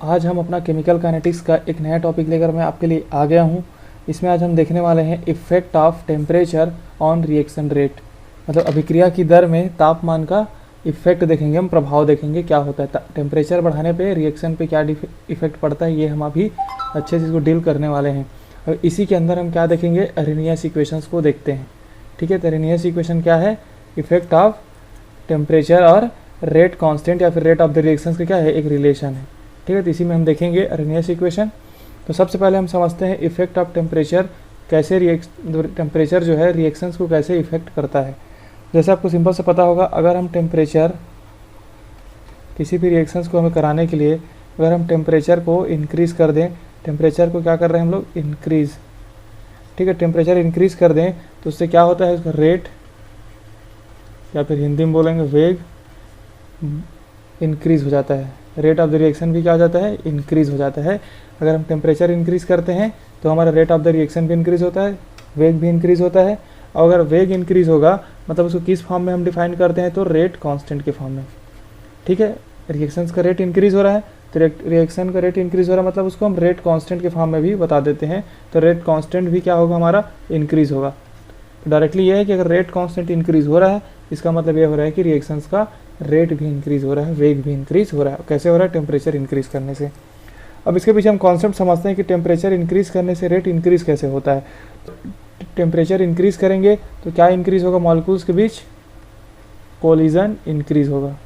आज हम अपना केमिकल काइनेटिक्स का एक नया टॉपिक लेकर मैं आपके लिए आ गया हूँ। इसमें आज हम देखने वाले हैं effect of temperature on reaction rate, मतलब अभिक्रिया की दर में तापमान का इफ़ेक्ट देखेंगे, हम प्रभाव देखेंगे क्या होता है टेम्परेचर बढ़ाने पे रिएक्शन पे क्या इफ़ेक्ट पड़ता है, ये हम अभी अच्छे से इसको डील करने वाले हैं। और इसी के अंदर हम क्या देखेंगे, अरेनियस इक्वेशंस को देखते हैं। ठीक है, तो अरेनियस इक्वेशन क्या है, इफ़ेक्ट ऑफ टेम्परेचर और रेट कांस्टेंट या फिर रेट ऑफ द रिएक्शंस का क्या है, एक रिलेशन है। ठीक है, तो इसी में हम देखेंगे अरेनियस इक्वेशन। तो सबसे पहले हम समझते हैं इफ़ेक्ट ऑफ टेम्परेचर, कैसे टेम्परेचर जो है रिएक्शंस को कैसे इफ़ेक्ट करता है। जैसे आपको सिंपल से पता होगा, अगर हम टेम्परेचर किसी भी रिएक्शंस को हमें कराने के लिए अगर हम टेम्परेचर को इंक्रीज़ कर दें, टेम्परेचर को क्या कर रहे हैं हम लोग, इंक्रीज़। ठीक है, टेम्परेचर इंक्रीज़ कर दें तो उससे क्या होता है, उसका रेट या फिर हिंदी में बोलेंगे वेग इंक्रीज़ हो जाता है। रेट ऑफ द रिएक्शन भी क्या हो जाता है, इंक्रीज़ हो जाता है। अगर हम टेम्परेचर इंक्रीज़ करते हैं तो हमारा रेट ऑफ द रिएक्शन भी इंक्रीज़ होता है, वेग भी इंक्रीज़ होता है। और अगर वेग इंक्रीज़ होगा मतलब उसको किस फॉर्म में हम डिफाइन करते हैं, तो रेट कांस्टेंट के फॉर्म में। ठीक है, रिएक्शंस का रेट इंक्रीज़ हो रहा है तो रिएक्शन का रेट इंक्रीज़ हो रहा है मतलब उसको हम रेट कांस्टेंट के फॉर्म में भी बता देते हैं। तो रेट कांस्टेंट भी क्या होगा, हमारा इंक्रीज़ होगा। तो डायरेक्टली ये है कि अगर रेट कांस्टेंट इंक्रीज़ हो रहा है इसका मतलब ये हो रहा है कि रिएक्शंस का रेट भी इंक्रीज़ हो रहा है, वेग भी इंक्रीज़ हो रहा है। कैसे हो रहा है, टेम्परेचर इंक्रीज़ करने से। अब इसके पीछे हम कॉन्सेप्ट समझते हैं कि टेम्परेचर इंक्रीज़ करने से रेट इंक्रीज़ कैसे होता है। टेम्परेचर इंक्रीज़ करेंगे तो क्या इंक्रीज़ होगा, मॉलिक्यूल्स के बीच कोलिजन इंक्रीज़ होगा।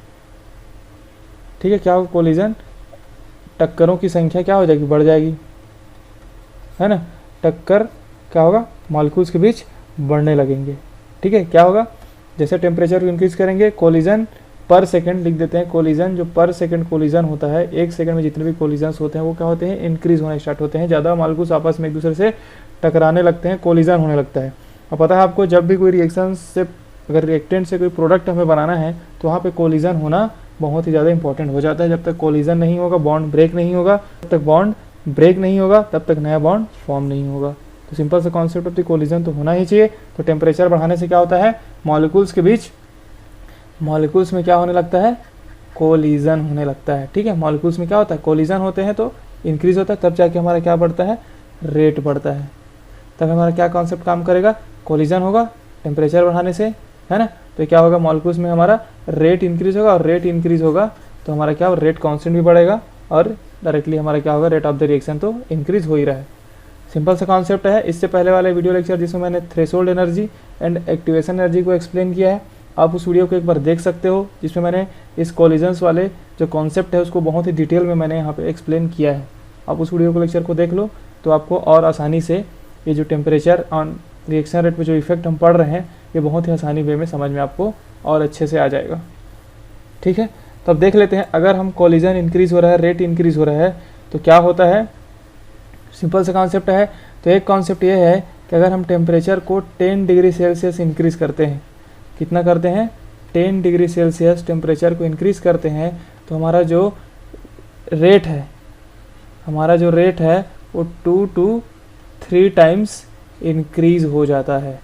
ठीक है, क्या होगा, कोलिजन, टक्करों की संख्या क्या हो जाएगी, बढ़ जाएगी, है ना। टक्कर क्या होगा, मॉलिक्यूल्स के बीच बढ़ने लगेंगे। ठीक है, क्या होगा, जैसे टेम्परेचर को इंक्रीज़ करेंगे, कोलिजन पर सेकंड लिख देते हैं। कोलिजन जो पर सेकंड कोलिजन होता है, एक सेकंड में जितने भी कोलिजन्स होते हैं वो क्या होते हैं, इंक्रीज़ होना स्टार्ट होते हैं। ज़्यादा मॉलिक्यूल्स आपस में एक दूसरे से टकराने लगते हैं, कोलिजन होने लगता है। और पता है आपको, जब भी कोई रिएक्शन से अगर रिएक्टेंट से कोई प्रोडक्ट हमें बनाना है तो वहाँ पे कोलिजन होना बहुत ही ज़्यादा इंपॉर्टेंट हो जाता है। जब तक कोलिजन नहीं होगा, बॉन्ड ब्रेक नहीं होगा, जब तक बॉन्ड ब्रेक नहीं होगा तब तक नया बॉन्ड फॉर्म नहीं होगा। तो सिंपल सा कॉन्सेप्ट ऑफ द कोलिजन तो होना ही चाहिए। तो टेम्परेचर बढ़ाने से क्या होता है, मॉलिक्यूल्स के बीच, मॉलिक्यूल्स में क्या होने लगता है, कोलिजन होने लगता है। ठीक है, मॉलिक्यूल्स में क्या होता है, कोलिजन होते हैं तो इंक्रीज़ होता है, तब जाके हमारा क्या बढ़ता है, रेट बढ़ता है। तब हमारा क्या कॉन्सेप्ट काम करेगा, कोलिजन होगा टेम्परेचर बढ़ाने से, है ना। तो क्या होगा, मॉलिक्यूल्स में हमारा रेट इंक्रीज़ होगा, और रेट इंक्रीज़ होगा तो हमारा क्या, रेट कांस्टेंट भी बढ़ेगा और डायरेक्टली हमारा क्या होगा, रेट ऑफ द रिएक्शन तो इंक्रीज़ हो ही रहा है। सिंपल सा कॉन्सेप्ट है। इससे पहले वाले वीडियो लेक्चर जिसमें मैंने threshold energy and activation energy को एक्सप्लेन किया है, आप उस वीडियो को एक बार देख सकते हो, जिसमें मैंने इस कोलिजन्स वाले जो कॉन्सेप्ट है उसको बहुत ही डिटेल में मैंने यहाँ पे एक्सप्लेन किया है। आप उस वीडियो को लेक्चर को देख लो तो आपको और आसानी से ये जो टेम्परेचर ऑन रिएक्शन रेट पे जो इफेक्ट हम पढ़ रहे हैं ये बहुत ही आसानी वे में समझ में आपको और अच्छे से आ जाएगा। ठीक है, तो अब देख लेते हैं, अगर हम कोलिजन इंक्रीज़ हो रहा है, रेट इंक्रीज़ हो रहा है तो क्या होता है। सिंपल सा कॉन्सेप्ट है। तो एक कॉन्सेप्ट ये है कि अगर हम टेम्परेचर को 10 डिग्री सेल्सियस इंक्रीज़ करते हैं, कितना करते हैं, 10 डिग्री सेल्सियस टेम्परेचर को इंक्रीज़ करते हैं तो हमारा जो रेट है वो 2 to 3 टाइम्स इंक्रीज़ हो जाता है।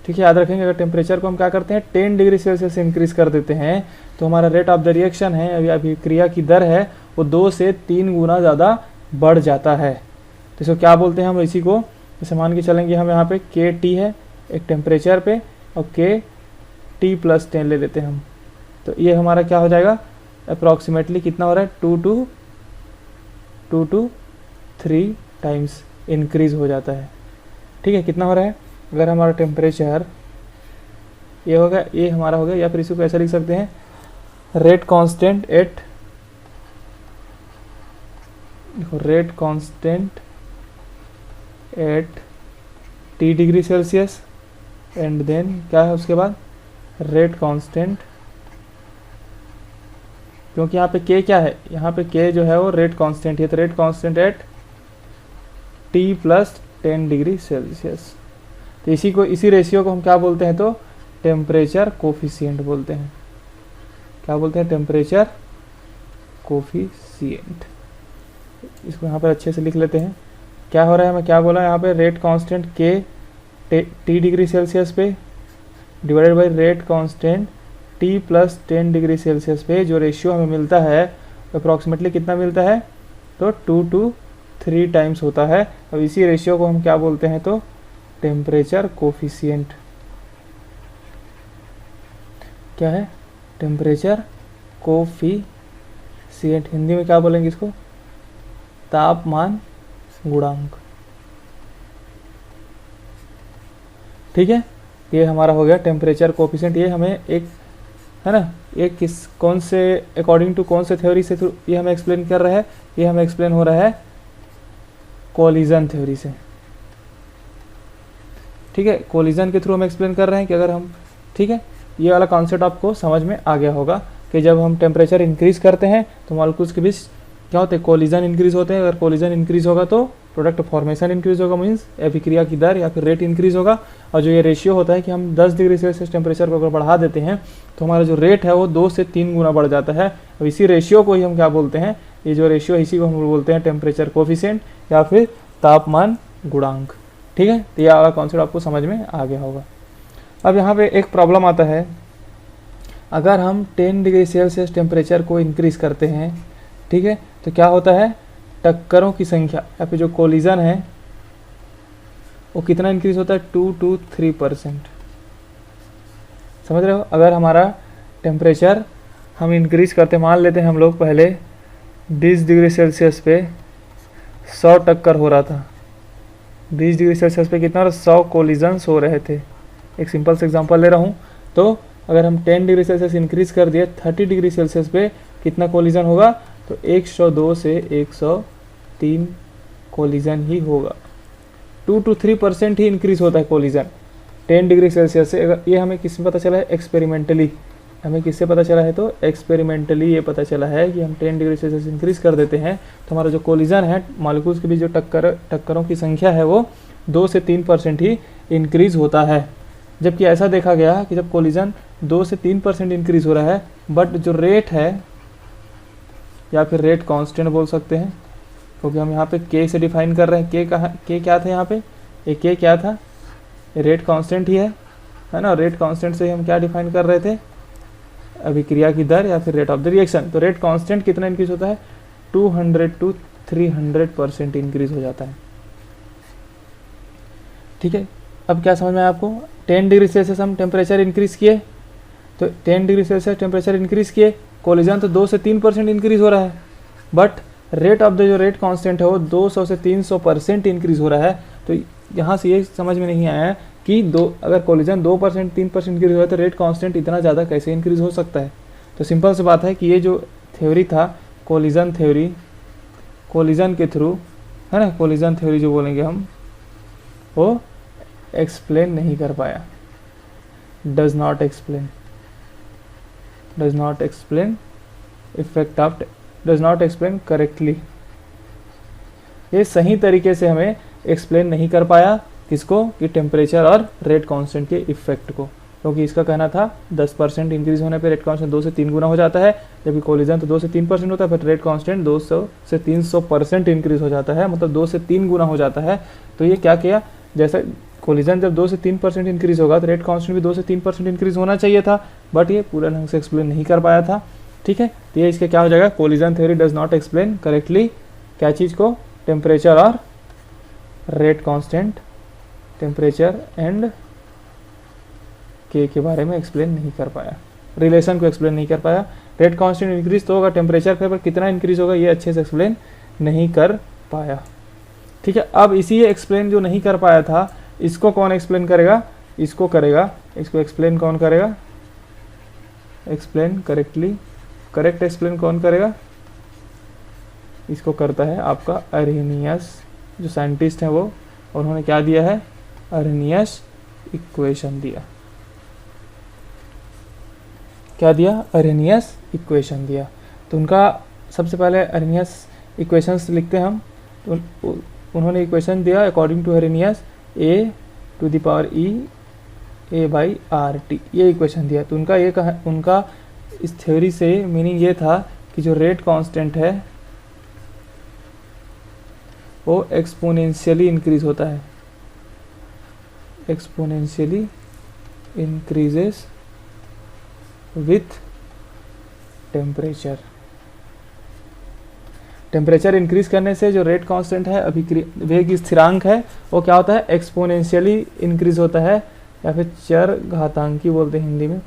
ठीक है, याद रखेंगे, अगर टेम्परेचर को हम क्या करते हैं, 10 डिग्री सेल्सियस इंक्रीज़ कर देते हैं तो हमारा रेट ऑफ द रिएक्शन है, अभी अभिक्रिया की दर है, वो 2 से 3 गुना ज़्यादा बढ़ जाता है। तो इसको क्या बोलते हैं हम, इसी को जैसे मान के चलेंगे, हम यहाँ पे के टी है एक टेम्परेचर पे और के टी प्लस 10 ले लेते हैं हम, तो ये हमारा क्या हो जाएगा, अप्रॉक्सीमेटली कितना हो रहा है, 2 to 3 टाइम्स इंक्रीज़ हो जाता है। ठीक है, कितना हो रहा है, अगर हमारा टेम्परेचर ये होगा, ये हमारा हो गया, या फिर इसको ऐसा लिख सकते हैं, रेट कांस्टेंट एट, देखो rate constant at T degree Celsius and then क्या है उसके बाद, रेट कांस्टेंट, क्योंकि यहाँ पे के क्या है, यहाँ पे के जो है वो रेट कांस्टेंट है, तो rate constant at T plus 10 degree Celsius. तो इसी रेशियो को हम क्या बोलते हैं, तो टेम्परेचर कोफिशिएंट बोलते हैं। क्या बोलते हैं, टेम्परेचर कोफिशिएंट। इसको यहाँ पर अच्छे से लिख लेते हैं, क्या हो रहा है, मैं क्या बोला यहाँ पे, रेट कांस्टेंट के टी डिग्री सेल्सियस पे divided by rate constant T plus 10 degree Celsius पे जो रेशियो हमें मिलता है अप्रॉक्सीमेटली कितना मिलता है, तो 2 to 3 टाइम्स होता है। अब इसी रेशियो को हम क्या बोलते हैं, तो टेम्परेचर कोफिशिएंट। क्या है, टेम्परेचर कोफिशिएंट। हिंदी में क्या बोलेंगे इसको, तापमान गुणांक। ठीक है, ये हमारा हो गया टेम्परेचर कोफिशिएंट। ये हमें एक है ना, ये किस कौन से अकॉर्डिंग टू कौन से थ्योरी से थ्रू ये हमें एक्सप्लेन कर रहा है, ये हमें एक्सप्लेन हो रहा है कोलिजन थ्योरी से। ठीक है, कोलिजन के थ्रू हम एक्सप्लेन कर रहे हैं कि अगर हम, ठीक है, ये वाला कॉन्सेप्ट आपको समझ में आ गया होगा कि जब हम टेम्परेचर इंक्रीज करते हैं तो मॉलिक्यूल्स के बीच क्या होते हैं, कोलिजन इंक्रीज होते हैं। अगर कोलिजन इंक्रीज होगा तो प्रोडक्ट फॉर्मेशन इंक्रीज होगा, मीन्स अभिक्रिया की दर या फिर रेट इंक्रीज होगा। और जो ये रेशियो होता है कि हम 10 डिग्री सेल्सियस टेम्परेचर को अगर बढ़ा देते हैं तो हमारा जो रेट है वो 2 से 3 गुना बढ़ जाता है। अब इसी रेशियो को ही हम क्या बोलते हैं, ये जो रेशियो इसी को हम बोलते हैं टेम्परेचर कोफिशिएंट या फिर तापमान गुणांक। ठीक है, तो यह वाला कॉन्सेप्ट आपको समझ में आ गया होगा। अब यहाँ पे एक प्रॉब्लम आता है, अगर हम 10 डिग्री सेल्सियस टेम्परेचर को इंक्रीज करते हैं, ठीक है, तो क्या होता है, टक्करों की संख्या या फिर जो कोलिजन है वो कितना इंक्रीज होता है, 2 to 3%। समझ रहे हो, अगर हमारा टेम्परेचर हम इंक्रीज करते, मान लेते हैं हम लोग पहले 20 डिग्री सेल्सियस पे 100 टक्कर हो रहा था, 20 डिग्री सेल्सियस पे कितना, 100 कोलिजन्स हो रहे थे। एक सिंपल से एग्जांपल ले रहा हूँ, तो अगर हम 10 डिग्री सेल्सियस इंक्रीज कर दिए 30 डिग्री सेल्सियस पे कितना कोलिजन होगा, तो 102 से 103 कोलिजन ही होगा। 2 to 3% ही इंक्रीज होता है कोलिजन 10 डिग्री सेल्सियस से। अगर ये हमें किससे पता चला है, एक्सपेरिमेंटली। हमें किससे पता चला है, तो एक्सपेरिमेंटली ये पता चला है कि हम 10 डिग्री सेल्सियस इंक्रीज कर देते हैं तो हमारा जो कोलिजन है, मॉलिक्यूल्स के बीच जो टक्करों की संख्या है वो 2 से 3% ही इंक्रीज होता है। जबकि ऐसा देखा गया कि जब कोलिजन 2 से 3% इंक्रीज हो रहा है, बट जो रेट है या फिर रेट कांस्टेंट बोल सकते हैं, क्योंकि हम यहाँ पे के से डिफाइन कर रहे हैं। के क्या था यहाँ पे, ये के क्या था, रेट कांस्टेंट ही है ना। रेट कांस्टेंट से हम क्या डिफाइन कर रहे थे, अभिक्रिया की दर या फिर रेट ऑफ द रिएक्शन। तो रेट कांस्टेंट कितना इंक्रीज होता है, 200 to 300% इंक्रीज हो जाता है। ठीक है, अब क्या समझ में आया आपको, 10 डिग्री सेल्सियस हम टेम्परेचर इंक्रीज किए, तो 10 डिग्री सेल्सियस टेम्परेचर इंक्रीज किए, कोलिजन तो 2 से 3% इंक्रीज हो रहा है, बट रेट ऑफ द जो रेट कांस्टेंट है वो 200 से 300% इंक्रीज हो रहा है। तो यहाँ से ये समझ में नहीं आया कि अगर कोलिजन 2% 3% इंक्रीज हो रहा है तो रेट कांस्टेंट इतना ज़्यादा कैसे इंक्रीज हो सकता है। तो सिंपल सी बात है कि ये जो थ्योरी था कोलिजन थ्योरी, कोलिजन के थ्रू है ना, कोलिजन थ्योरी जो बोलेंगे हम, वो एक्सप्लेन नहीं कर पाया, does not explain effect of, does not explain correctly. ये सही तरीके से हमें एक्सप्लेन नहीं कर पाया, किसको, कि टेम्परेचर और रेट कांस्टेंट के इफेक्ट को। क्योंकि इसका कहना था 10% इंक्रीज होने पे रेट कांस्टेंट 2 से 3 गुना हो जाता है, जबकि कोलिजन तो 2 से 3% होता है, बट रेट कांस्टेंट 200 से 300% इंक्रीज हो जाता है, मतलब 2 से 3 गुना हो जाता है। तो ये क्या किया, जैसा कोलिजन जब 2 से 3% इंक्रीज होगा तो रेट कांस्टेंट भी 2 से 3% इंक्रीज होना चाहिए था, बट ये पूरा ढंग से एक्सप्लेन नहीं कर पाया था। ठीक है, तो ये इसके क्या हो जाएगा, collision theory does not explain correctly क्या चीज़ को, टेम्परेचर और रेट कांस्टेंट, टेम्परेचर एंड के बारे में एक्सप्लेन नहीं कर पाया, रिलेशन को एक्सप्लेन नहीं कर पाया। रेट कांस्टेंट इंक्रीज तो होगा, टेम्परेचर पर कितना इंक्रीज होगा ये अच्छे से एक्सप्लेन नहीं कर पाया। ठीक है, अब इसी एक्सप्लेन जो नहीं कर पाया था, इसको कौन एक्सप्लेन करेगा, इसको करेगा, इसको एक्सप्लेन कौन करेगा, एक्सप्लेन करेक्टली, करेक्ट एक्सप्लेन कौन करेगा, इसको करता है आपका अरेनियस, जो साइंटिस्ट हैं वो, उन्होंने क्या दिया है, अरेनियस इक्वेशन दिया। क्या दिया, अरेनियस इक्वेशन दिया। तो उनका सबसे पहले अरेनियस इक्वेशंस लिखते हैं हम। तो उन्होंने इक्वेशन दिया अकॉर्डिंग टू अरेनियस a⁻e⁴ ये इक्वेशन दिया। तो उनका इस थ्योरी से मीनिंग ये था कि जो रेट कांस्टेंट है वो एक्सपोनेंशियली इंक्रीज होता है, exponentially increases with temperature. Temperature increase करने से जो रेट कांस्टेंट है, अभी वेग स्थिरांक है, वो क्या होता है, एक्सपोनेंशियली इंक्रीज होता है, या फिर चर घातांकी बोलते हैं हिंदी में,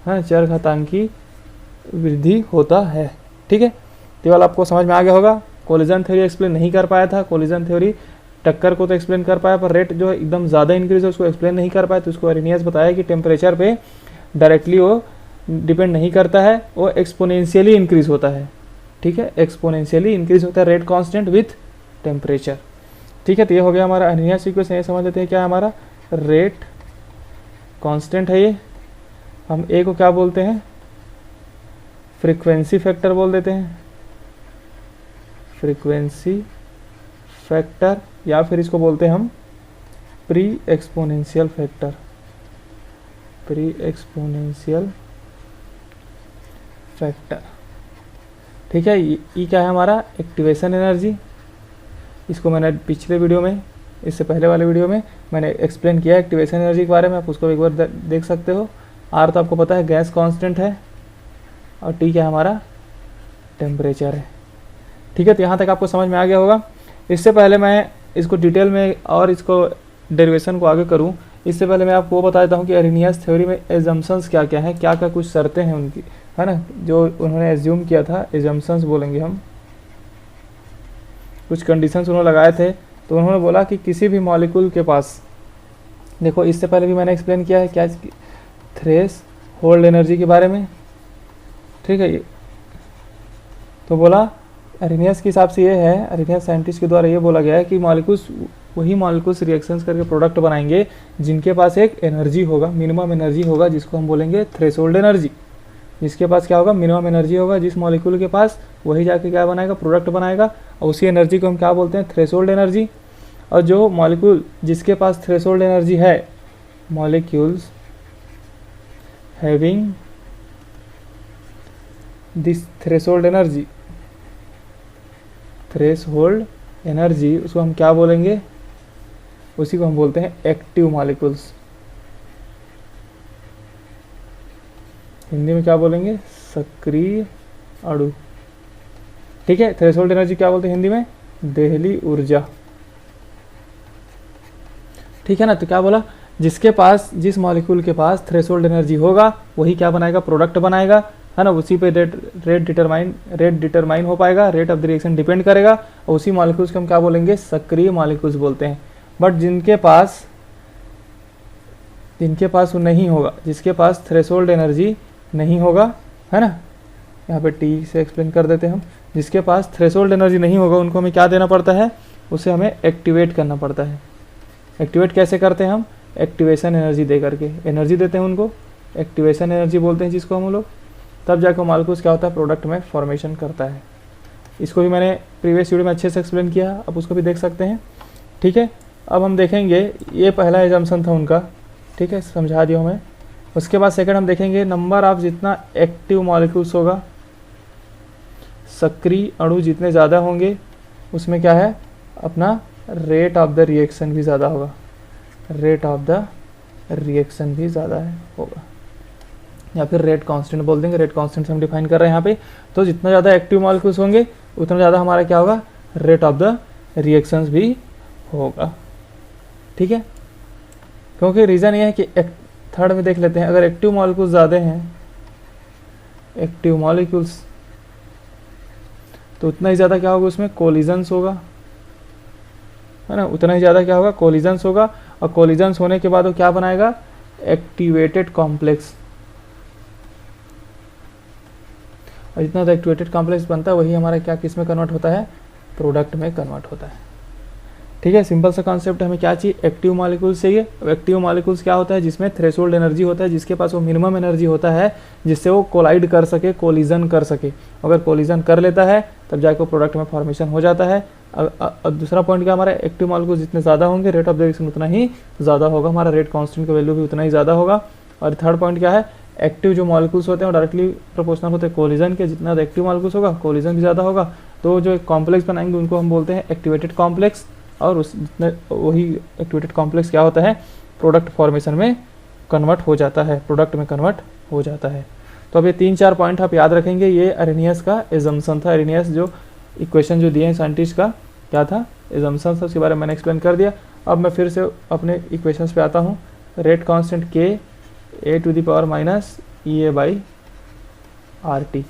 हाँ, चर घातांकी वृद्धि होता है। ठीक है, तो वाला आपको समझ में आ गया होगा। कोलिजन थ्योरी एक्सप्लेन नहीं कर पाया था, कोलिजन थ्योरी टक्कर को तो एक्सप्लेन कर पाया, पर रेट जो एकदम ज़्यादा इंक्रीज है उसको एक्सप्लेन नहीं कर पाया। तो उसको अरेनियस बताया कि टेम्परेचर पे डायरेक्टली वो डिपेंड नहीं करता है, वो एक्सपोनेंशियली इंक्रीज होता है। ठीक है, एक्सपोनेंशियली इंक्रीज होता है रेट कांस्टेंट विथ टेम्परेचर। ठीक है, तो ये हो गया हमारा अरेनियस इक्वेशन। ये समझ लेते हैं क्या है हमारा रेट कांस्टेंट है। ये हम ए को क्या बोलते हैं, फ्रीक्वेंसी फैक्टर बोल देते हैं, फ्रीक्वेंसी फैक्टर, या फिर इसको बोलते हैं हम pre exponential factor, pre exponential factor. ठीक है, ये क्या है हमारा एक्टिवेशन एनर्जी। इसको मैंने पिछले वीडियो में, इससे पहले वाले वीडियो में मैंने एक्सप्लेन किया एक्टिवेशन एनर्जी के बारे में, आप उसको एक बार देख सकते हो। आर तो आपको पता है गैस कांस्टेंट है, और टी क्या है हमारा टेम्परेचर है। ठीक है, तो यहाँ तक आपको समझ में आ गया होगा। इससे पहले मैं इसको डिटेल में और इसको डेरिवेशन को आगे करूँ, इससे पहले मैं आपको वो बता देता हूँ कि अरेनियस थ्योरी में एजम्पशंस क्या क्या हैं, क्या क्या कुछ शर्तें हैं उनकी, है ना, जो उन्होंने एज्यूम किया था, एजम्पशंस बोलेंगे हम, कुछ कंडीशंस उन्होंने लगाए थे। तो उन्होंने बोला कि किसी भी मॉलिक्यूल के पास, देखो इससे पहले भी मैंने एक्सप्लेन किया है क्या, थ्रेश होल्ड एनर्जी के बारे में। ठीक है, तो बोला अरेनियस के हिसाब से ये है, अरेनियस साइंटिस्ट के द्वारा ये बोला गया है कि मॉलिक्यूल्स, वही मॉलिक्यूल्स रिएक्शंस करके प्रोडक्ट बनाएंगे जिनके पास एक एनर्जी होगा, मिनिमम एनर्जी होगा, जिसको हम बोलेंगे थ्रेशोल्ड एनर्जी। जिसके पास क्या होगा, मिनिमम एनर्जी होगा जिस मॉलिक्यूल के पास, वही जाके क्या बनाएगा, प्रोडक्ट बनाएगा, और उसी एनर्जी को हम क्या बोलते हैं, थ्रेशोल्ड एनर्जी। और जो मॉलिक्यूल जिसके पास थ्रेशोल्ड एनर्जी है, molecules having this threshold energy, threshold energy, उसको हम क्या बोलेंगे, उसी को हम बोलते हैं एक्टिव मॉलिक्यूल्स। हिंदी में क्या बोलेंगे, सक्रिय अणु। ठीक है, थ्रेशोल्ड एनर्जी क्या बोलते हैं हिंदी में, देहली ऊर्जा। ठीक है ना, तो क्या बोला, जिसके पास, जिस मॉलिक्यूल के पास थ्रेशोल्ड एनर्जी होगा वही क्या बनाएगा, प्रोडक्ट बनाएगा, है ना, उसी पे रेट डिटरमाइन हो पाएगा, rate of the reaction depend करेगा, और उसी मॉलिक्यूल्स को हम क्या बोलेंगे, सक्रिय मॉलिक्यूल्स बोलते हैं। बट जिनके पास वो नहीं होगा, जिसके पास थ्रेशोल्ड एनर्जी नहीं होगा, है ना, यहाँ पे टी से एक्सप्लेन कर देते हैं हम, जिसके पास थ्रेशोल्ड एनर्जी नहीं होगा उनको हमें क्या देना पड़ता है, उसे हमें एक्टिवेट करना पड़ता है। एक्टिवेट कैसे करते हैं हम, एक्टिवेशन एनर्जी दे करके एनर्जी देते हैं उनको, एक्टिवेशन एनर्जी बोलते हैं जिसको हम लोग, तब जाकर मॉलिक्यूल्स क्या होता है, प्रोडक्ट में फॉर्मेशन करता है। इसको भी मैंने प्रीवियस वीडियो में अच्छे से एक्सप्लेन किया, आप उसको भी देख सकते हैं। ठीक है, अब हम देखेंगे, ये पहला एजम्पशन था उनका, ठीक है, समझा दिया हमें। उसके बाद सेकंड हम देखेंगे नंबर ऑफ, जितना एक्टिव मॉलिक्यूल्स होगा, सक्रिय अणु जितने ज़्यादा होंगे, उसमें क्या है अपना रेट ऑफ द रिएक्शन भी ज़्यादा होगा, रेट ऑफ द रिएक्शन भी ज़्यादा होगा, या फिर रेट कांस्टेंट बोल देंगे। रेट कांस्टेंट से हम डिफाइन कर रहे हैं यहाँ पे। तो जितना ज़्यादा एक्टिव मॉलिक्यूल्स होंगे उतना ज़्यादा हमारा क्या होगा, रेट ऑफ द रिएक्शंस भी होगा। ठीक है, क्योंकि रीज़न ये है कि थर्ड में देख लेते हैं, अगर एक्टिव मॉलिक्यूल्स ज़्यादा हैं, एक्टिव मॉलिक्यूल्स, तो उतना ही ज़्यादा क्या होगा, उसमें कोलिजन्स होगा, है ना, उतना ही ज़्यादा क्या होगा, कोलिजन्स होगा। और कोलिजन्स होने के बाद वो क्या बनाएगा, एक्टिवेटेड कॉम्प्लेक्स। और जितना ज़्यादा एक्टिवेटेड कॉम्प्लेक्स बनता है वही हमारा क्या, किस में कन्वर्ट होता है, प्रोडक्ट में कन्वर्ट होता है। ठीक है, सिंपल सा कॉन्सेप्ट, हमें क्या चाहिए, एक्टिव मॉलिक्यूल्स चाहिए। एक्टिव मॉलिक्यूल्स क्या होता है, जिसमें थ्रेशोल्ड एनर्जी होता है, जिसके पास वो मिनिमम एनर्जी होता है, जिससे वो कोलाइड कर सके, कोलिजन कर सके। अगर कोलिजन कर लेता है तब जाकर प्रोडक्ट में फॉर्मेशन हो जाता है। अब दूसरा पॉइंट क्या हमारा, एक्टिव मॉलिक्यूल्स जितने ज़्यादा होंगे रेट ऑफ द रिएक्शन उतना ही ज़्यादा होगा, हमारा रेट कांस्टेंट का वैल्यू भी उतना ही ज़्यादा होगा। और थर्ड पॉइंट क्या है, एक्टिव जो मॉलिक्यूल्स होते हैं वो डायरेक्टली प्रोपोर्शनल होते हैं कोलिजन के, जितना एक्टिव मॉलिक्यूल्स होगा कोलिजन भी ज़्यादा होगा। तो जो कॉम्प्लेक्स बनाएंगे उनको हम बोलते हैं एक्टिवेटेड कॉम्प्लेक्स, और उस जितने वही एक्टिवेटेड कॉम्प्लेक्स क्या होता है, प्रोडक्ट फॉर्मेशन में कन्वर्ट हो जाता है, प्रोडक्ट में कन्वर्ट हो जाता है। तो अब ये 3-4 पॉइंट आप याद रखेंगे। ये अरेनियस का एजम्पशन था, अरेनियस जो इक्वेशन जो दिए हैं साइंटिस्ट का क्या था, एजम्पशंस, उसके बारे में मैंने एक्सप्लेन कर दिया। अब मैं फिर से अपने इक्वेशंस पे आता हूँ। Rate constant k A to the power minus E A by R T,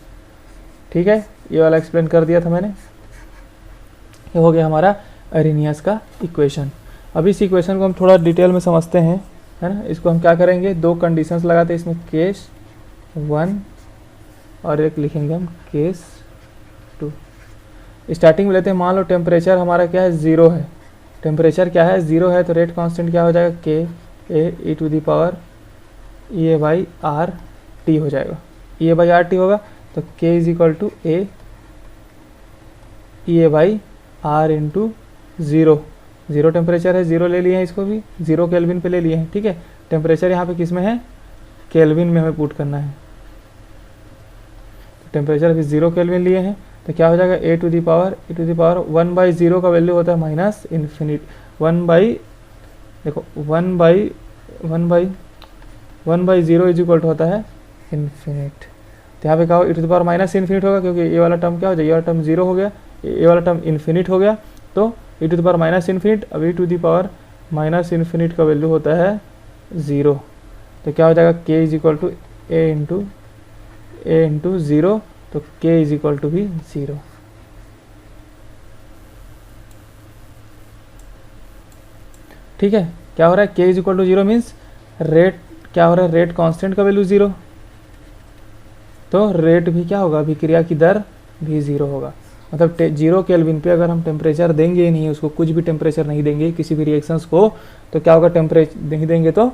ठीक है, ये वाला एक्सप्लेन कर दिया था मैंने। ये हो गया हमारा अरेनियस का इक्वेशन। अब इस इक्वेशन को हम थोड़ा डिटेल में समझते हैं, है ना। इसको हम क्या करेंगे, दो कंडीशंस लगाते हैं इसमें, केस 1 और एक लिखेंगे हम केस 2। स्टार्टिंग में लेते हैं, मान लो टेम्परेचर हमारा क्या है, 0 है। टेम्परेचर क्या है, 0 है, तो रेट कांस्टेंट क्या हो जाएगा, k A e to the power E A by R T हो जाएगा। E A by R T होगा तो k is equal to A e A by R into 0। 0 temperature है, 0 ले लिए हैं, इसको भी 0 केल्विन पे ले लिए हैं, ठीक है। टेम्परेचर यहाँ पे किस में है, केल्विन में हमें पुट करना है। तो टेम्परेचर अभी 0 केल्विन लिए हैं, तो क्या हो जाएगा, ए टू दी पावर 1/0 का वैल्यू होता है minus infinite 1/0 is equal to होता है इन्फिनिट। तो यहाँ पे क्या हो, e to the power minus infinite होगा, क्योंकि ये वाला टर्म क्या हो जाएगा, ये वाला टर्म 0 हो गया, ये वाला टर्म इन्फिनिट हो गया, तो e to the power minus infinite. अब e to the power minus infinite का वैल्यू होता है 0, तो क्या हो जाएगा, k is equal to A into 0, तो k इज इक्वल टू भी 0। ठीक है, क्या हो रहा है, k is equal to 0 means rate क्या हो रहा है, रेट कांस्टेंट का वैल्यू 0, तो रेट भी क्या होगा, अभिक्रिया की दर भी 0 होगा। मतलब 0 केल्विन पे अगर हम टेम्परेचर देंगे ही नहीं, उसको कुछ भी टेम्परेचर नहीं देंगे किसी भी रिएक्शंस को, तो क्या होगा, टेम्परेचर नहीं देंगे तो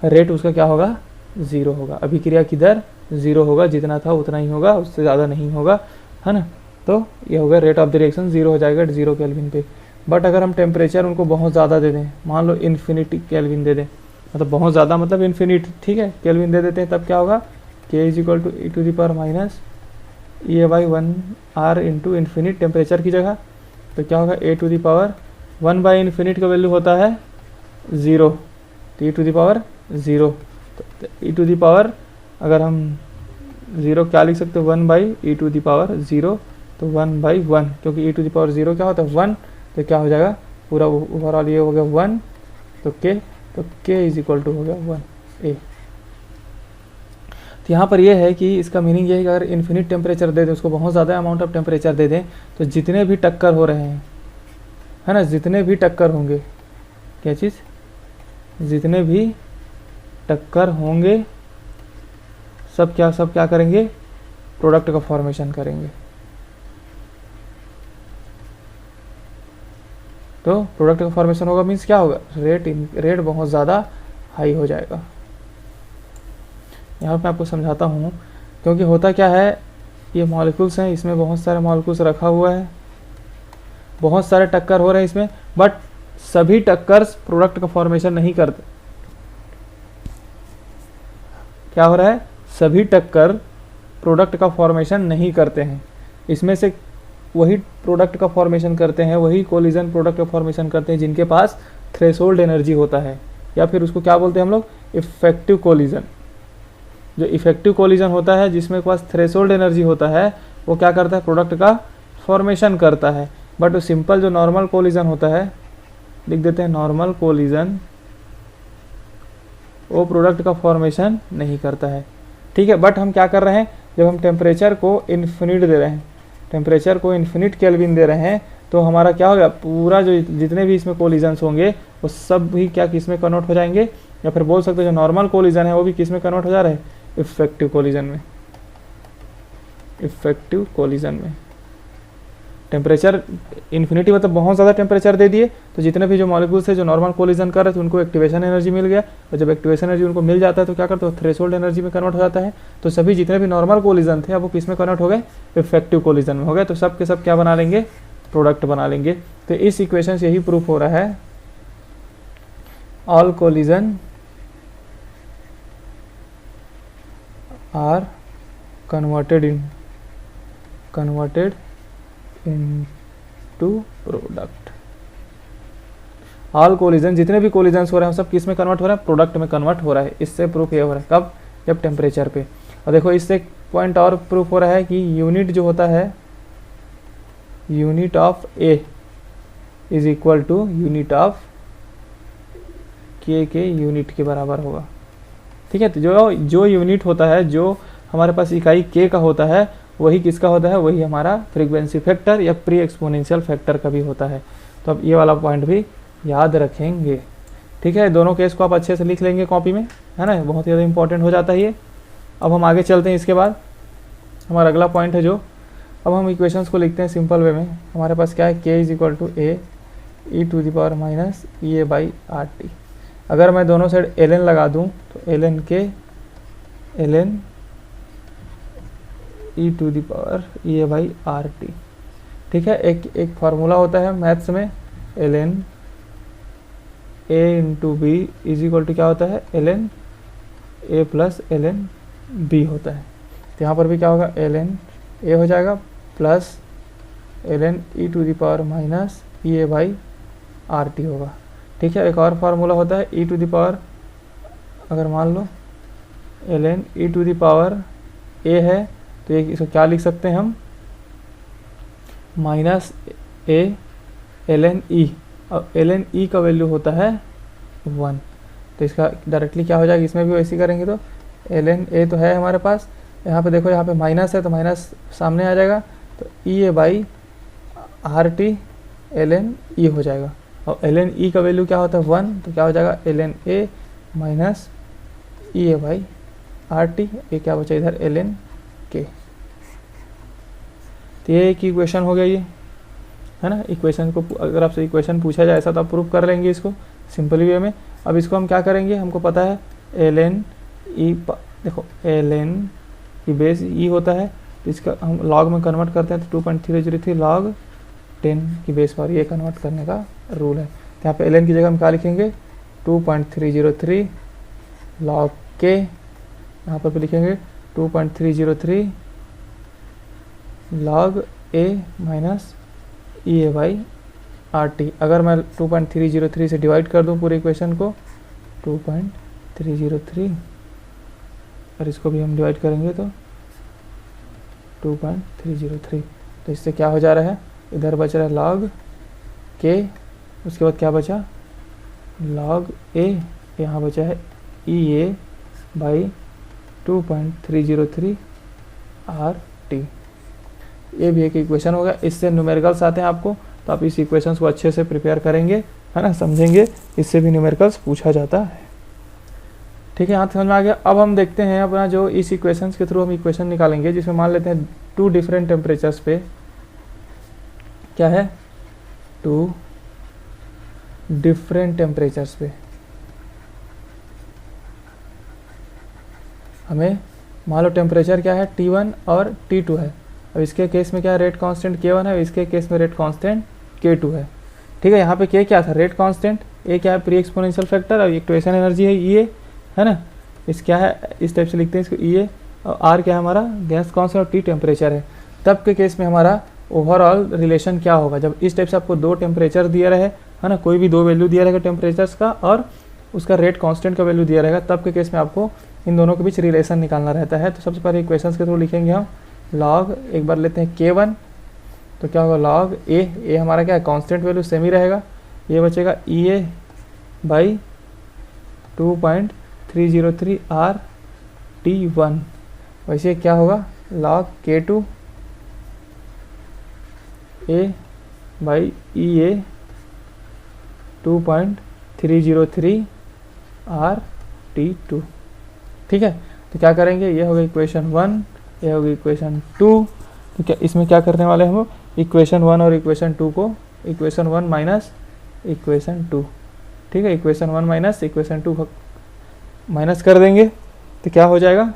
रेट उसका क्या होगा, 0 होगा। अभिक्रिया की दर 0 होगा, जितना था उतना ही होगा, उससे ज़्यादा नहीं होगा, है ना। तो ये होगा रेट ऑफ द रिएक्शन 0 हो जाएगा 0 केल्विन पे। बट अगर हम टेम्परेचर उनको बहुत ज़्यादा दे दें, मान लो इन्फिनिटी केल्विन दे दें, मतलब बहुत ज़्यादा मतलब इन्फिनिट, ठीक है, केल्विन दे देते हैं, तब क्या होगा, K is equal to e to the power minus E A by 1 R into infinite temperature की जगह, तो क्या होगा, A to the power 1 by infinite का वैल्यू होता है 0, तो ई टू द पावर 0, तो ई टू द पावर अगर हम 0 क्या लिख सकते हैं, 1 by e to the power 0, तो 1 बाई 1, क्योंकि ई टू द पावर 0 क्या होता है 1, तो क्या हो जाएगा, पूरा ओवरऑल ये हो गया 1, तो के इज इक्वल टू हो गया 1 ए। तो यहाँ पर यह है कि इसका मीनिंग ये है कि अगर इन्फिनिट टेम्परेचर दे दें, उसको बहुत ज़्यादा अमाउंट ऑफ टेम्परेचर दे दें, तो जितने भी टक्कर हो रहे हैं, है ना, जितने भी टक्कर होंगे, क्या चीज़, जितने भी टक्कर होंगे सब क्या करेंगे, प्रोडक्ट का फॉर्मेशन करेंगे। तो प्रोडक्ट का फॉर्मेशन होगा मीन्स क्या होगा, रेट बहुत ज़्यादा हाई हो जाएगा। यहाँ पे मैं आपको समझाता हूँ, क्योंकि होता क्या है, ये मॉलिक्यूल्स हैं, इसमें बहुत सारे मॉलिक्यूल्स रखा हुआ है, बहुत सारे टक्कर हो रहे हैं इसमें, बट सभी टक्कर्स प्रोडक्ट का फॉर्मेशन नहीं करते। क्या हो रहा है, सभी टक्कर प्रोडक्ट का फॉर्मेशन नहीं करते हैं, इसमें से वही प्रोडक्ट का फॉर्मेशन करते हैं, वही कोलिजन प्रोडक्ट का फॉर्मेशन करते हैं जिनके पास थ्रेशोल्ड एनर्जी होता है, या फिर उसको क्या बोलते हैं हम लोग, इफेक्टिव कोलिजन। जो इफेक्टिव कोलिजन होता है, जिसमें पास थ्रेशोल्ड एनर्जी होता है, वो क्या करता है, प्रोडक्ट का फॉर्मेशन करता है। बट वो सिंपल जो नॉर्मल कोलिजन होता है, लिख देते हैं नॉर्मल कोलिजन, वो प्रोडक्ट का फॉर्मेशन नहीं करता है, ठीक है। बट हम क्या कर रहे हैं, जब हम टेम्परेचर को इन्फिनिट दे रहे हैं, टेम्परेचर को इन्फिनिट केल्विन दे रहे हैं, तो हमारा क्या होगा, पूरा जो जितने भी इसमें कोलिजन्स होंगे वो सब भी क्या किस में कन्वर्ट हो जाएंगे, या फिर बोल सकते हैं जो नॉर्मल कोलिजन है वो भी किस में कन्वर्ट हो जा रहा है, इफेक्टिव कोलिजन में। इफेक्टिव कोलिजन में टेम्परेचर इन्फिनिटी मतलब बहुत ज़्यादा टेम्परेचर दे दिए, तो जितने भी जो मॉलिक्यूल्स है जो नॉर्मल कोलिजन कर रहे थे उनको एक्टिवेशन एनर्जी मिल गया, और जब एक्टिवेशन एनर्जी उनको मिल जाता है तो क्या करते हैं, थ्रेशोल्ड एनर्जी में कन्वर्ट हो जाता है। तो सभी जितने भी नॉर्मल कोलिजन थे अब वो किस में कन्वर्ट हो गए, इफेक्टिव कोलिजन में हो गए, तो सब के सब क्या बना लेंगे, प्रोडक्ट बना लेंगे। तो इस इक्वेशन से यही प्रूफ हो रहा है, all collision are converted into product. All collision, जितने भी कोलिजन्स हो रहे हैं सब किस में कन्वर्ट हो रहा है, प्रोडक्ट में कन्वर्ट हो रहा है। इससे प्रूफ ये हो रहा है, कब, जब टेम्परेचर पे। और देखो इससे एक पॉइंट और प्रूफ हो रहा है कि यूनिट जो होता है, unit of A is equal to unit of K unit के बराबर होगा। ठीक है, तो जो यूनिट होता है, जो हमारे पास इकाई के का होता है, वही किसका होता है, वही हमारा फ्रीक्वेंसी फैक्टर या प्री एक्सपोनेंशियल फैक्टर का भी होता है। तो अब ये वाला पॉइंट भी याद रखेंगे। ठीक है, दोनों केस को आप अच्छे से लिख लेंगे कॉपी में, है ना, बहुत ज़्यादा इंपॉर्टेंट हो जाता है ये। अब हम आगे चलते हैं। इसके बाद हमारा अगला पॉइंट है जो, अब हम इक्वेशंस को लिखते हैं सिंपल वे में। हमारे पास क्या है, k is equal to A e to the power minus E A by R T. अगर मैं दोनों साइड ln लगा दूं तो ln के ln e to the power E A by R T. ठीक है, एक फार्मूला होता है मैथ्स में, ln a into B is equal to क्या होता है, ln a plus ln b होता है। तो यहाँ पर भी क्या होगा, ln a हो जाएगा plus ln e to the power minus E A by R T होगा। ठीक है, एक और फार्मूला होता है ई टू द पावर, अगर मान लो ln e to the power a है तो ये इसको क्या लिख सकते हैं हम, माइनस a ln e, और ln e का वैल्यू होता है 1। तो इसका डायरेक्टली क्या हो जाएगा, इसमें भी वैसे करेंगे तो ln a तो है हमारे पास, यहाँ पे देखो यहाँ पे माइनस है तो माइनस सामने आ जाएगा, तो e A by R T ln e हो जाएगा। और ln e का वैल्यू क्या होता है 1, तो क्या हो जाएगा ln a minus E A by R T. ये क्या बचा इधर, ln k। तो ये एक इक्वेशन हो गया ये, है ना। इक्वेशन को अगर आपसे इक्वेशन पूछा जाए ऐसा तो आप प्रूव कर लेंगे इसको सिंपल वे में। अब इसको हम क्या करेंगे, हमको पता है ln e, देखो ln की बेस e होता है, तो इसका हम लॉग में कन्वर्ट करते हैं तो 2.303 लॉग 10 की बेस पर ये कन्वर्ट करने का रूल है। तो यहाँ पे ln की जगह हम क्या लिखेंगे, 2.303 लॉग k, यहाँ पर भी लिखेंगे 2.303 log a minus E A by R T. अगर मैं 2.303 से डिवाइड कर दूँ पूरी इक्वेशन को, 2.303 और इसको भी हम डिवाइड करेंगे तो 2.303, तो इससे क्या हो जा रहा है, इधर बच रहा है लॉग के, उसके बाद क्या बचा लॉग ए, यहाँ बचा है ई ए बाई 2.303 आर टी। ये भी एक इक्वेशन होगा। इससे न्यूमेरिकल्स आते हैं आपको, तो आप इस इक्वेशंस को अच्छे से प्रिपेयर करेंगे, है ना, समझेंगे, इससे भी न्यूमेरिकल्स पूछा जाता है। ठीक है, यहाँ समझ में आ गया। अब हम देखते हैं अपना जो इस इक्वेशंस के थ्रू हम इक्वेशन निकालेंगे, जिसमें मान लेते हैं 2 डिफरेंट टेम्परेचर्स पे क्या है, 2 डिफरेंट टेम्परेचर्स पे हमें मान लो टेम्परेचर क्या है T1 और T2 है। अब इसके केस में क्या है, रेट कांस्टेंट K1 है, इसके केस में रेट कांस्टेंट K2 है। ठीक है, यहाँ पे K क्या था, रेट कांस्टेंट, A क्या है, प्री एक्सपोनेंशियल फैक्टर, और इक्वेशन एनर्जी है E है ना। इस क्या है, इस टाइप से लिखते हैं इसको E, और R क्या है हमारा गैस कांस्टेंट, और T टेम्परेचर है। तब के केस में हमारा ओवरऑल रिलेशन क्या होगा, जब इस टाइप से आपको 2 टेम्परेचर दिया रहे, है ना, कोई भी 2 वैल्यू दिया रहेगा टेम्परेचर्स का और उसका रेट कांस्टेंट का वैल्यू दिया रहेगा, तब के केस में आपको इन दोनों के बीच रिलेशन निकालना रहता है। तो सबसे पहले इक्वेशंस के थ्रू लिखेंगे हम लॉग, एक बार लेते हैं K1, तो क्या होगा लॉग ए हमारा क्या है कांस्टेंट वैल्यू सेम ही रहेगा, ये बचेगा ई ए बाई 2.303 आर T1। वैसे क्या होगा log K2 A by E A 2.303 R T2। ठीक है, तो क्या करेंगे, ये होगा इक्वेशन 1, ये होगी इक्वेशन 2। तो क्या इसमें क्या करने वाले हैं हम, इक्वेशन 1 और इक्वेशन 2 को, इक्वेशन 1 माइनस इक्वेशन 2, ठीक है, इक्वेशन 1 माइनस इक्वेशन 2 माइनस कर देंगे तो क्या हो जाएगा,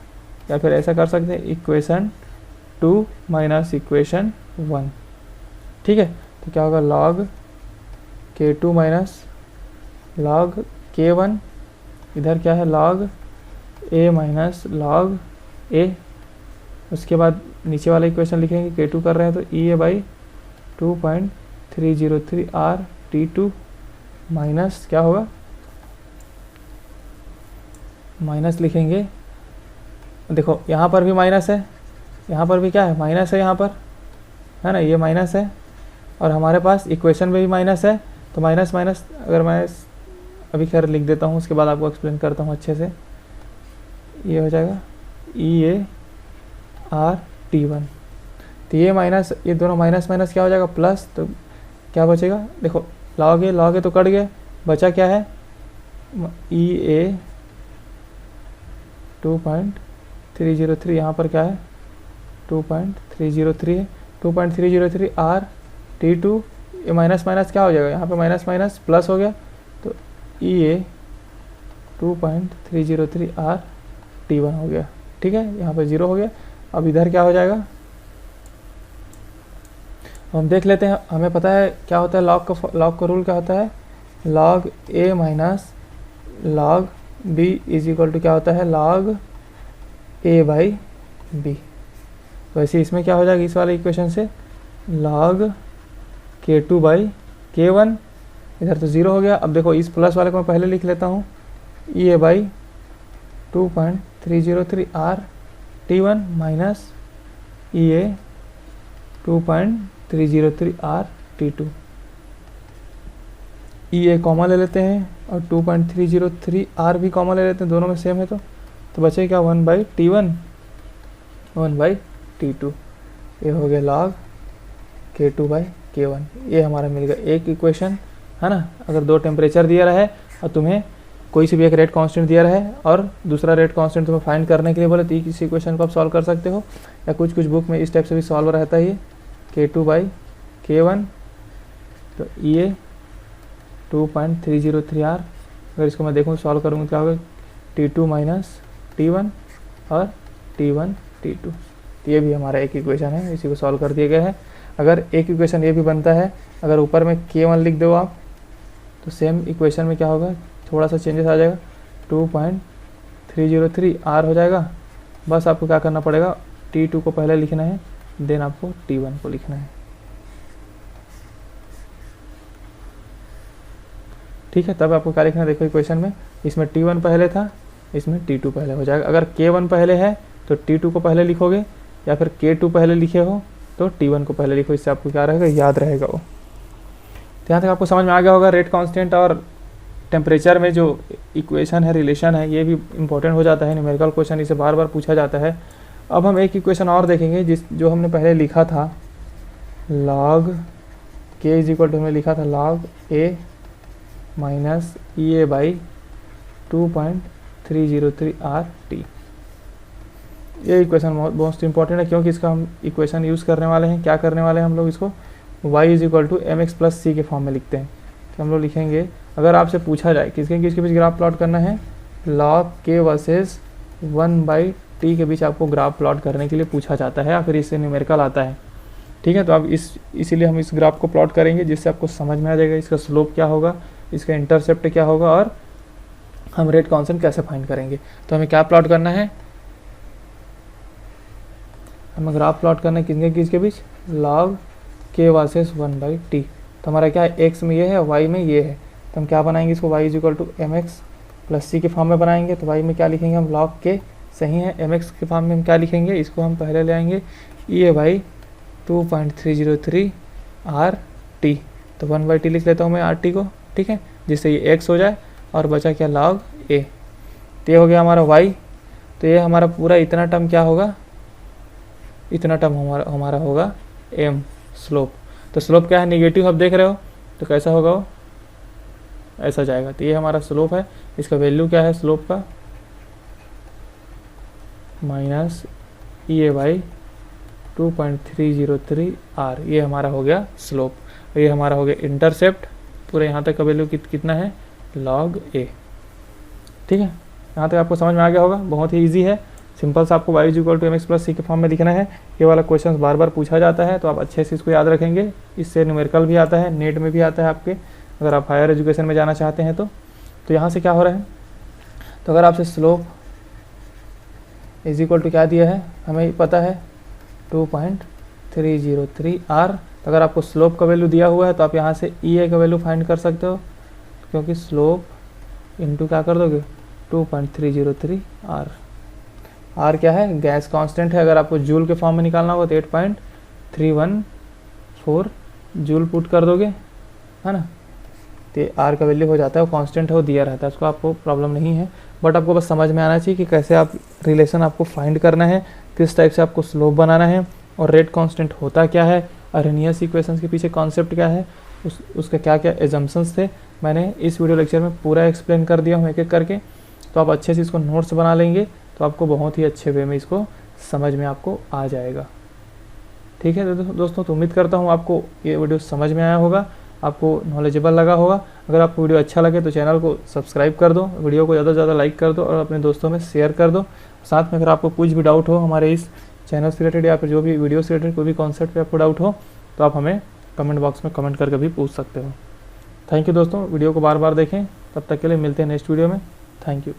या फिर ऐसा कर सकते हैं इक्वेशन 2 माइनस इक्वेशन 1। ठीक है, तो क्या होगा log K2 minus log K1, इधर क्या है log A minus log A। उसके बाद नीचे वाला इक्वेशन लिखेंगे, K2 कर रहे हैं तो e A by 2.303 R T2 minus क्या होगा, माइनस लिखेंगे, देखो यहाँ पर भी माइनस है, यहाँ पर भी क्या है माइनस है, यहाँ पर है ना, ये माइनस है, और हमारे पास इक्वेशन में भी माइनस है, तो माइनस माइनस अगर मैं अभी खैर लिख देता हूँ, उसके बाद आपको एक्सप्लेन करता हूँ अच्छे से। ये हो जाएगा EART1, तो ये माइनस, ये दोनों माइनस माइनस क्या हो जाएगा प्लस, तो क्या बचेगा देखो, लॉग ए तो कट गया, बचा क्या है EA 2.303, यहाँ पर क्या है 2.303 है, 2.303 RT2, ये माइनस माइनस क्या हो जाएगा, यहाँ पे माइनस माइनस प्लस हो गया, तो EA 2.303 RT1 हो गया। ठीक है, यहाँ पे 0 हो गया। अब इधर क्या हो जाएगा हम देख लेते हैं। हमें पता है क्या होता है लॉग का रूल क्या होता है, log A माइनस log B is equal to क्या होता है log A बाई B। वैसे इसमें क्या हो जाएगा इस वाले इक्वेशन से log K2 बाई K1, इधर तो 0 हो गया। अब देखो इस प्लस वाले को मैं पहले लिख लेता हूँ, EA by 2.303 RT1 minus EA 2.303 RT2। EA common ले लेते हैं और 2.303 R भी कॉमन ले लेते हैं, दोनों में सेम है, तो बचे क्या 1/T1 1/T2। ये हो गया log K2 बाई K1। ये हमारा मिल गया एक इक्वेशन, है ना। अगर दो टेम्परेचर दिया रहा है और तुम्हें कोई सी भी एक रेट कांस्टेंट दिया रहा है और दूसरा रेट कांस्टेंट तुम्हें फाइंड करने के लिए बोले, तो इस इक्वेशन को आप सॉल्व कर सकते हो, या कुछ कुछ बुक में इस टाइप से भी सॉल्व रहता है ये K2 बाई K1, तो EA 2.303 R। अगर इसको मैं देखूँ सॉल्व करूँगा क्या होगा T2 माइनस T1 और T1 T2। ये भी हमारा एक इक्वेशन है, इसी को सॉल्व कर दिया गया है। अगर एक इक्वेशन ये भी बनता है, अगर ऊपर में K1 लिख दो आप, तो सेम इक्वेशन में क्या होगा थोड़ा सा चेंजेस आ जाएगा, 2.303 R हो जाएगा। बस आपको क्या करना पड़ेगा, T2 को पहले लिखना है, देन आपको T1 को लिखना है। ठीक है, तब आपको क्या लिखना है, देखो इक्वेशन में इसमें T1 पहले था, इसमें T2 पहले हो जाएगा। अगर K1 पहले है तो T2 को पहले लिखोगे, या फिर K2 पहले लिखे हो तो T1 को पहले लिखो, इससे आपको क्या रहेगा याद रहेगा वो। तो यहाँ तक आपको समझ में आ गया होगा रेट कांस्टेंट और टेम्परेचर में जो इक्वेशन है, रिलेशन है, ये भी इंपॉर्टेंट हो जाता है, न्यूमेरिकल क्वेश्चन इसे बार बार पूछा जाता है। अब हम एक इक्वेशन और देखेंगे जो हमने पहले लिखा था, log K is equal to हमने लिखा था log A माइनस EA बाई 2.303 RT। ये इक्वेशन मोस्ट इंपॉर्टेंट है, क्योंकि इसका हम इक्वेशन यूज़ करने वाले हैं। क्या करने वाले हैं हम लोग, इसको y is equal to mx plus C के फॉर्म में लिखते हैं। तो हम लोग लिखेंगे, अगर आपसे पूछा जाए किसके बीच ग्राफ प्लॉट करना है, log K वर्सेस 1/t के बीच आपको ग्राफ प्लॉट करने के लिए पूछा जाता है, या फिर इससे न्यूमेरिकल आता है। ठीक है, तो अब इसीलिए हम इस ग्राफ को प्लॉट करेंगे, जिससे आपको समझ में आ जाएगा इसका स्लोप क्या होगा, इसका इंटरसेप्ट क्या होगा, और हम रेट कांस्टेंट कैसे फाइंड करेंगे। तो हमें क्या प्लॉट करना है, हमें ग्राफ प्लॉट करना है किसके बीच, log K वर्सेस 1/t। तो हमारा क्या है, x में ये है, y में ये है, तो हम क्या बनाएंगे इसको, y is equal to mx plus C के फॉर्म में बनाएंगे। तो y में क्या लिखेंगे हम, log K सही है, mx के फॉर्म में हम क्या लिखेंगे, इसको हम पहले ले आएंगे EA बाई 2.303 RT। तो 1/t लिख लेता हूँ मैं RT को, ठीक है, जिससे ये x हो जाए, और बचा क्या log A। तो ये हो गया हमारा y। तो ये हमारा पूरा इतना टर्म क्या होगा, इतना टर्म हमारा होगा m स्लोप। तो स्लोप क्या है, निगेटिव आप देख रहे हो, तो कैसा होगा वो, ऐसा जाएगा। तो ये हमारा स्लोप है, इसका वैल्यू क्या है स्लोप का, माइनस EA बाई 2.303 R। ये हमारा हो गया स्लोप, और ये हमारा हो गया इंटरसेप्ट। पूरे यहाँ तक का वैल्यू कितना है, log A। ठीक है, यहाँ तक आपको समझ में आ गया होगा, बहुत ही ईजी है, सिंपल सा। आपको y is equal to mx plus C के फॉर्म में लिखना है। ये वाला क्वेश्चन बार बार पूछा जाता है, तो आप अच्छे से इसको याद रखेंगे। इससे न्यूमेरिकल भी आता है, नेट में भी आता है आपके, अगर आप हायर एजुकेशन में जाना चाहते हैं तो यहाँ से क्या हो रहा है, तो अगर आपसे स्लोप इज इक्वल टू क्या दिया है, हमें पता है 2.303 R। तो अगर आपको स्लोप का वैल्यू दिया हुआ है, तो आप यहाँ से EA का वैल्यू फाइंड कर सकते हो, क्योंकि स्लोप इंटू क्या कर दोगे 2.303 R। R क्या है, गैस कांस्टेंट है। अगर आपको जूल के फॉर्म में निकालना होगा तो 8.314 जूल पुट कर दोगे, है ना, तो आर का वैल्यू हो जाता है, वो कांस्टेंट है, वो दिया रहता है, उसको आपको प्रॉब्लम नहीं है। बट आपको बस समझ में आना चाहिए कि कैसे आप रिलेशन आपको फाइंड करना है, किस टाइप से आपको स्लोप बनाना है, और रेट कांस्टेंट होता क्या है, अरेनियस इक्वेशंस के पीछे कॉन्सेप्ट क्या है, उसका क्या क्या एजम्पशंस थे, मैंने इस वीडियो लेक्चर में पूरा एक्सप्लेन कर दिया हूँ एक एक करके। तो आप अच्छे से इसको नोट्स बना लेंगे तो आपको बहुत ही अच्छे वे में इसको समझ में आपको आ जाएगा। ठीक है दोस्तों, तो उम्मीद करता हूँ आपको ये वीडियो समझ में आया होगा, आपको नॉलेजेबल लगा होगा। अगर आपको वीडियो अच्छा लगे तो चैनल को सब्सक्राइब कर दो, वीडियो को ज़्यादा से ज़्यादा लाइक कर दो और अपने दोस्तों में शेयर कर दो। साथ में अगर आपको कुछ भी डाउट हो हमारे इस चैनल से रिलेटेड या फिर जो भी वीडियो से रिलेटेड कोई भी कॉन्सेप्ट पे आपको डाउट हो तो आप हमें कमेंट बॉक्स में कमेंट करके भी पूछ सकते हो। थैंक यू दोस्तों, वीडियो को बार बार देखें। तब तक के लिए मिलते हैं नेक्स्ट वीडियो में। Thank you.